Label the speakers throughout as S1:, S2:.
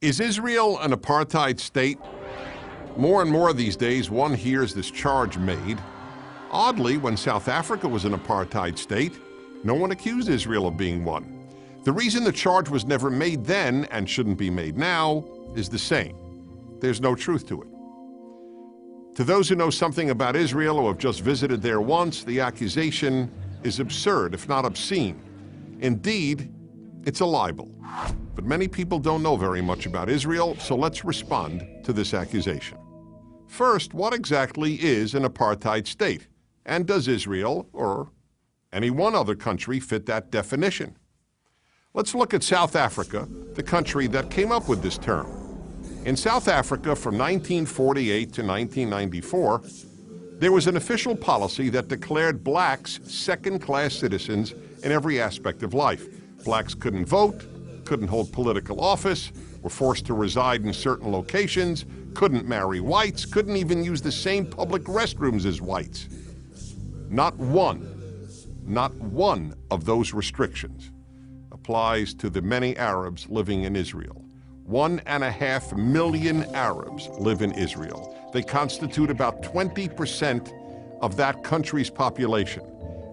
S1: Is Israel an apartheid state? More and more these days, one hears this charge made. Oddly, when South Africa was an apartheid state, no one accused Israel of being one. The reason the charge was never made then, and shouldn't be made now, is the same. There's no truth to it. To those who know something about Israel or have just visited there once, the accusation is absurd, if not obscene. Indeed, it's a libel. But many people don't know very much about Israel, so let's respond to this accusation. First, what exactly is an apartheid state? And does Israel, or any one other country, fit that definition? Let's look at South Africa, the country that came up with this term. In South Africa from 1948 to 1994, there was an official policy that declared blacks second-class citizens in every aspect of life. Blacks couldn't vote, couldn't hold political office, were forced to reside in certain locations, couldn't marry whites, couldn't even use the same public restrooms as whites. Not one of those restrictions applies to the many Arabs living in Israel. 1.5 million Arabs live in Israel. They constitute about 20% of that country's population.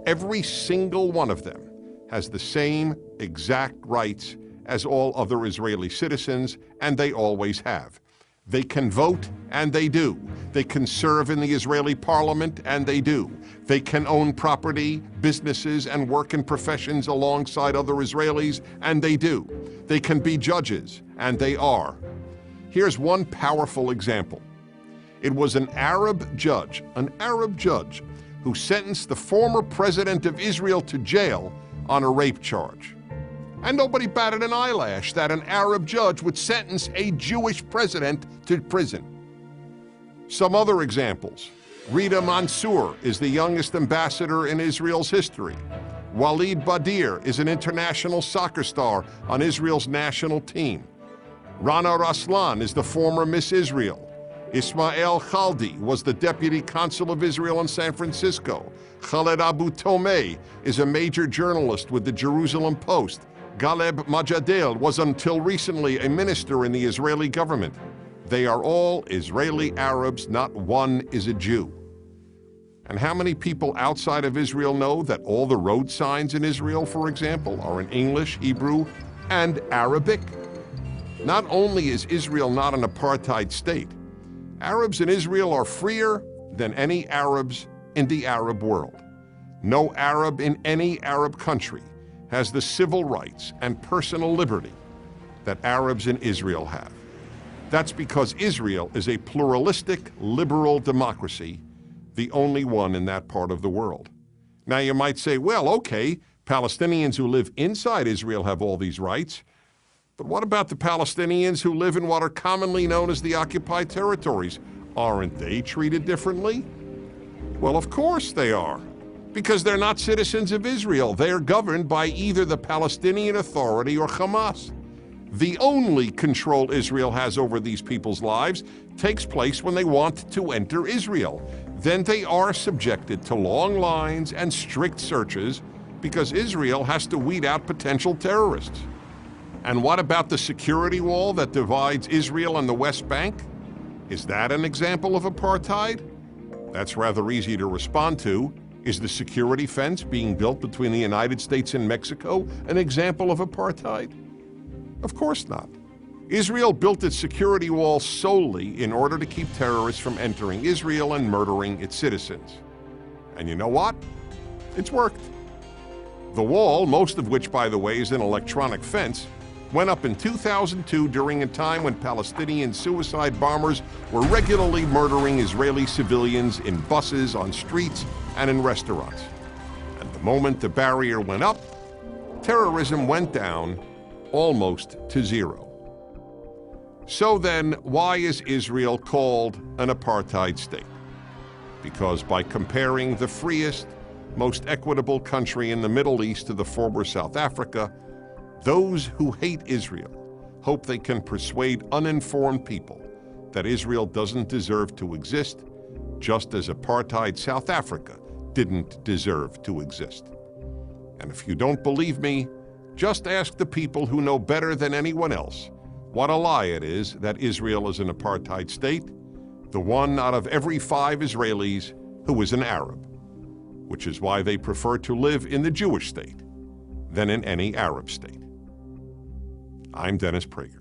S1: Every single one of them has the same exact rights as all other Israeli citizens, and they always have. They can vote, and they do. They can serve in the Israeli parliament, and they do. They can own property, businesses, and work in professions alongside other Israelis, and they do. They can be judges, and they are. Here's one powerful example. It was an Arab judge, who sentenced the former president of Israel to jail on a rape charge. And nobody batted an eyelash that an Arab judge would sentence a Jewish president to prison. Some other examples. Rita Mansour is the youngest ambassador in Israel's history. Walid Badir is an international soccer star on Israel's national team. Rana Raslan is the former Miss Israel. Ismail Khaldi was the deputy consul of Israel in San Francisco. Khaled Abu Tomei is a major journalist with the Jerusalem Post. Galeb Majadel was until recently a minister in the Israeli government. They are all Israeli Arabs, not one is a Jew. And how many people outside of Israel know that all the road signs in Israel, for example, are in English, Hebrew, and Arabic? Not only is Israel not an apartheid state, Arabs in Israel are freer than any Arabs in the Arab world. No Arab in any Arab country has the civil rights and personal liberty that Arabs in Israel have. That's because Israel is a pluralistic, liberal democracy, the only one in that part of the world. Now you might say, well, okay, Palestinians who live inside Israel have all these rights, but what about the Palestinians who live in what are commonly known as the occupied territories? Aren't they treated differently? Well, of course they are. Because they're not citizens of Israel. They are governed by either the Palestinian Authority or Hamas. The only control Israel has over these people's lives takes place when they want to enter Israel. Then they are subjected to long lines and strict searches because Israel has to weed out potential terrorists. And what about the security wall that divides Israel and the West Bank? Is that an example of apartheid? That's rather easy to respond to. Is the security fence being built between the United States and Mexico an example of apartheid? Of course not. Israel built its security wall solely in order to keep terrorists from entering Israel and murdering its citizens. And you know what? It's worked. The wall, most of which, by the way, is an electronic fence, went up in 2002 during a time when Palestinian suicide bombers were regularly murdering Israeli civilians in buses, on streets, and in restaurants. And the moment the barrier went up, terrorism went down almost to zero. So then, why is Israel called an apartheid state? Because by comparing the freest, most equitable country in the Middle East to the former South Africa, those who hate Israel hope they can persuade uninformed people that Israel doesn't deserve to exist, just as apartheid South Africa didn't deserve to exist. And if you don't believe me, just ask the people who know better than anyone else What a lie it is that Israel is an apartheid state, the one out of every 5 Israelis who is an Arab, which is why they prefer to live in the Jewish state than in any Arab state. I'm Dennis Prager.